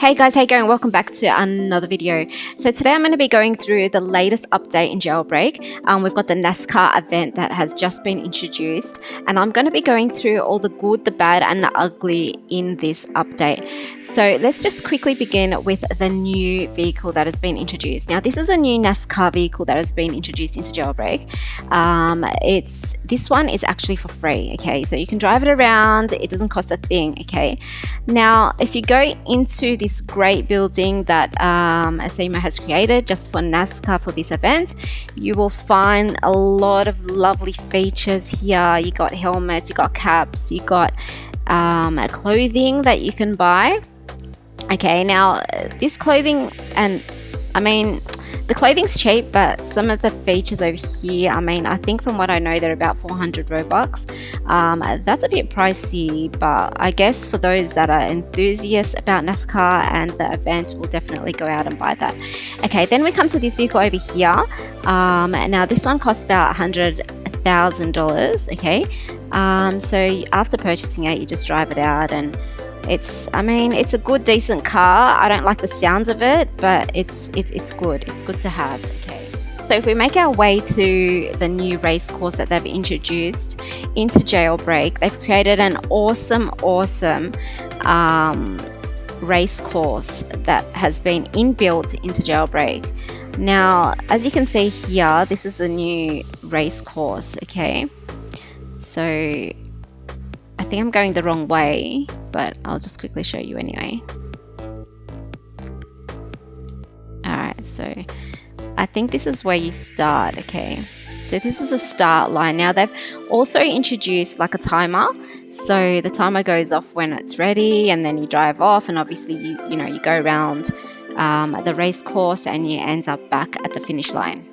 Hey guys, how you going? Welcome back to another video. So today I'm going to be going through the latest update in Jailbreak. We've got the NASCAR event that has just been introduced, and I'm going to be going through all the good, the bad, and the ugly in this update. So let's just quickly begin with the new vehicle that has been introduced. Now this is a new NASCAR vehicle that has been introduced into Jailbreak. This one is actually for free, okay? So you can drive it around, it doesn't cost a thing, okay? Now, if you go into this great building that Asima has created just for NASCAR for this event, you will find a lot of lovely features here. You got helmets, you got caps, you got clothing that you can buy. Okay, now this clothing, and I mean, the clothing's cheap, but some of the features over here, I mean, I think from what I know, they're about 400 Robux. That's a bit pricey, but I guess for those that are enthusiasts about NASCAR and the event will definitely go out and buy that. Okay, then we come to this vehicle over here. Now this one costs about $100,000, okay? So after purchasing it, you just drive it out, and it's a good, decent car. I don't like the sounds of it, but it's good. It's good to have. Okay. So if we make our way to the new race course that they've introduced into Jailbreak, they've created an awesome race course that has been inbuilt into Jailbreak. Now, as you can see here, this is the new race course. Okay. So I think I'm going the wrong way, but I'll just quickly show you anyway. Alright, so I think this is where you start, okay? So this is the start line. Now they've also introduced like a timer. So the timer goes off when it's ready, and then you drive off, and obviously you go around the race course and you end up back at the finish line.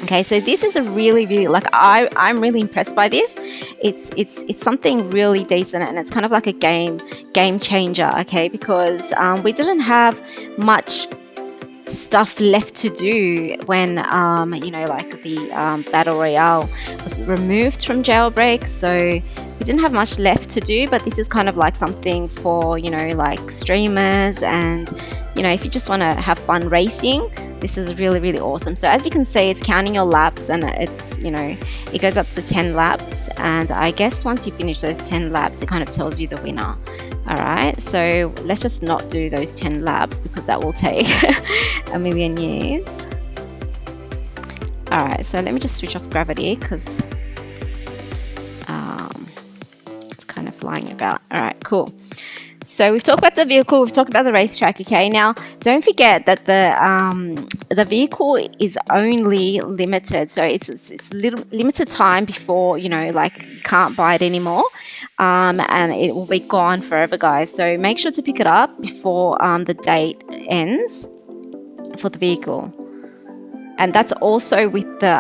Okay, so this is a really I'm really impressed by this. It's something really decent, and it's kind of like a game changer, okay? Because we didn't have much stuff left to do when like the battle royale was removed from Jailbreak, so we didn't have much left to do. But this is kind of like something for like streamers, and if you just want to have fun racing, this is really awesome. So as you can see, it's counting your laps, and it's it goes up to 10 laps, and I guess once you finish those 10 laps, it kind of tells you the winner. Alright, so let's just not do those 10 laps because that will take a million years. Alright, so let me just switch off gravity because it's kind of flying about. Alright, cool. So we've talked about the vehicle, we've talked about the racetrack, okay? Now, don't forget that the vehicle is only limited. So it's limited time before, you can't buy it anymore. And it will be gone forever, guys. So make sure to pick it up before the date ends for the vehicle. And that's also with the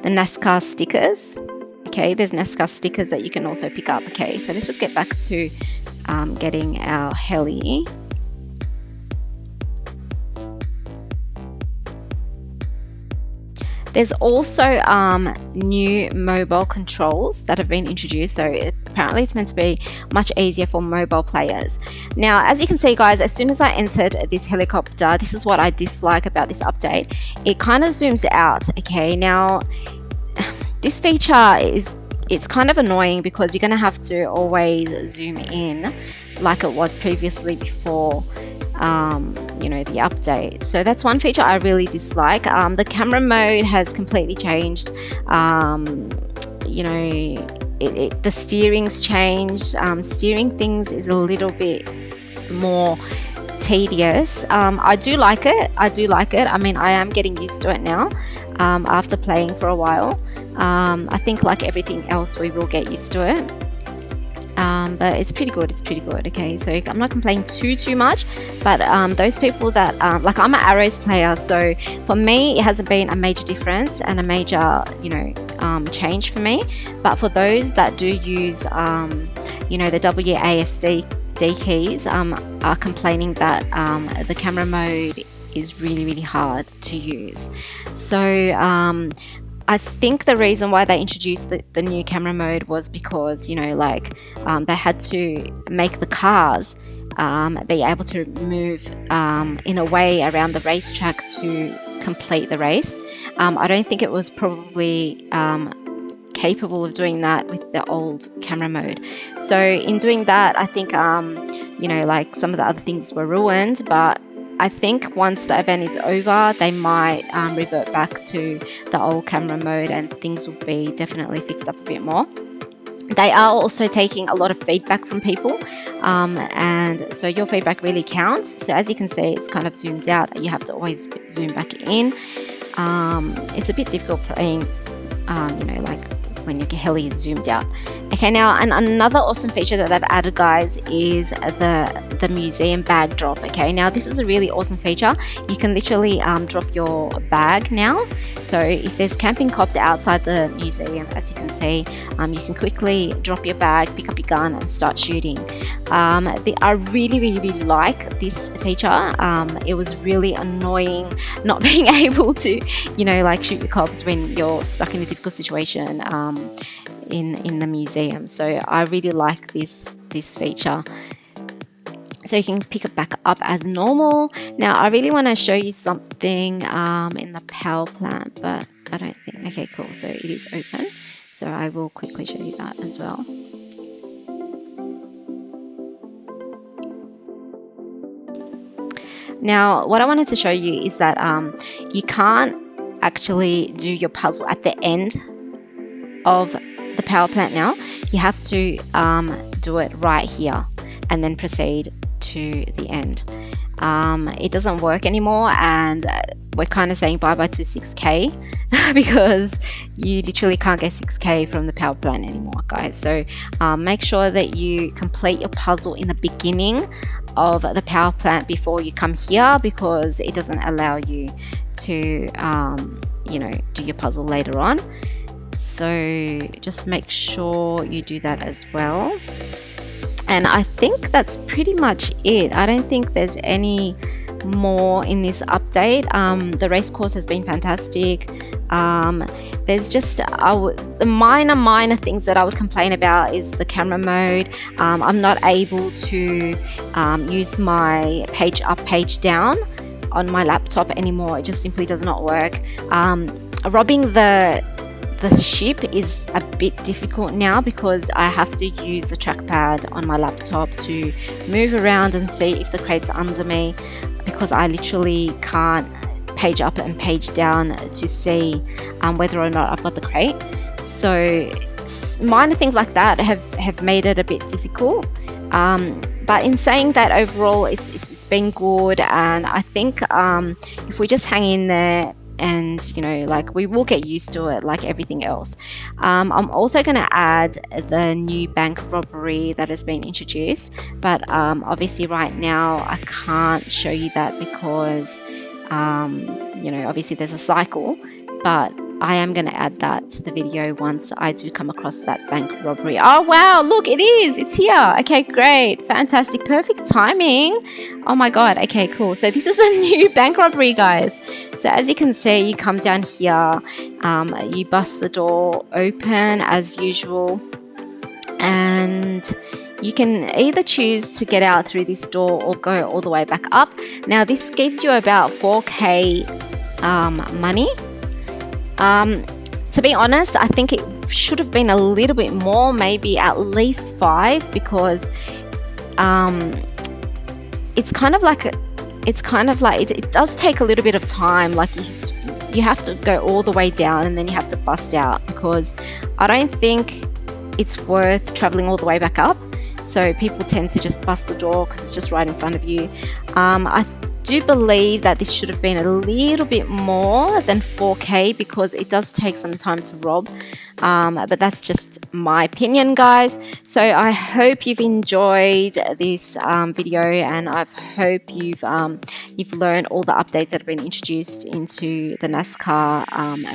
NASCAR stickers. Okay, there's NASCAR stickers that you can also pick up. Okay, so let's just get back to getting our heli. There's also new mobile controls that have been introduced, so apparently it's meant to be much easier for mobile players. Now, as you can see, guys, as soon as I entered this helicopter, this is what I dislike about this update. It kind of zooms out, okay? Now, this feature it's kind of annoying because you're going to have to always zoom in like it was previously before the update. So that's one feature I really dislike. The camera mode has completely changed. The steering's changed. Steering things is a little bit more tedious. I do like it. I mean, I am getting used to it now after playing for a while. I think like everything else, we will get used to it. But it's pretty good. Okay, so I'm not complaining too much, but those people that like, I'm an arrows player, so for me it hasn't been a major difference and a major change for me. But for those that do use the WASD keys, are complaining that the camera mode is really hard to use. So I think the reason why they introduced the new camera mode was because, they had to make the cars be able to move in a way around the racetrack to complete the race. I don't think it was probably capable of doing that with the old camera mode. So in doing that, I think, some of the other things were ruined, but I think once the event is over, they might revert back to the old camera mode and things will be definitely fixed up a bit more. They are also taking a lot of feedback from people, and so your feedback really counts. So as you can see, it's kind of zoomed out. You have to always zoom back in. It's a bit difficult playing, when your heli is zoomed out. Okay, now another awesome feature that they've added, guys, is the museum bag drop. Okay, now this is a really awesome feature. You can literally drop your bag now. So if there's camping cops outside the museum, as you can see, you can quickly drop your bag, pick up your gun, and start shooting. I really like this feature. It was really annoying not being able to, shoot your cops when you're stuck in a difficult situation in the museum. So I really like this feature. So you can pick it back up as normal. Now I really want to show you something in the power plant, but I don't think. Okay, cool. So it is open. So I will quickly show you that as well. Now, what I wanted to show you is that you can't actually do your puzzle at the end of the power plant now. You have to do it right here and then proceed to the end. It doesn't work anymore, and we're kind of saying bye-bye to 6K because you literally can't get 6K from the power plant anymore, guys. So make sure that you complete your puzzle in the beginning of the power plant before you come here, because it doesn't allow you to do your puzzle later on. So just make sure you do that as well. And I think that's pretty much it. I don't think there's any more in this update. The race course has been fantastic. There's just the minor things that I would complain about is the camera mode. I'm not able to use my page up, page down on my laptop anymore. It just simply does not work. Robbing the ship is a bit difficult now because I have to use the trackpad on my laptop to move around and see if the crate's under me, because I literally can't page up and page down to see whether or not I've got the crate. So minor things like that have made it a bit difficult. But in saying that, overall it's been good, and I think if we just hang in there and we will get used to it like everything else. I'm also going to add the new bank robbery that has been introduced, but obviously right now I can't show you that because obviously there's a cycle, but I am going to add that to the video once I do come across that bank robbery. Oh wow, look, it's here. Okay, great, fantastic, perfect timing. Oh my god. Okay, cool. So this is the new bank robbery, guys. So as you can see, you come down here, you bust the door open as usual, and you can either choose to get out through this door or go all the way back up. Now this gives you about 4K money. To be honest, I think it should have been a little bit more, maybe at least 5, because it's kind of like it does take a little bit of time. Like you have to go all the way down and then you have to bust out, because I don't think it's worth traveling all the way back up. So people tend to just bust the door because it's just right in front of you. I do believe that this should have been a little bit more than 4K because it does take some time to rob, but that's just my opinion, guys. So I hope you've enjoyed this video, and I hope you've learned all the updates that have been introduced into the NASCAR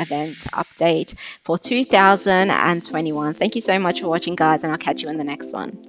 event update for 2021. Thank you so much for watching, guys, and I'll catch you in the next one.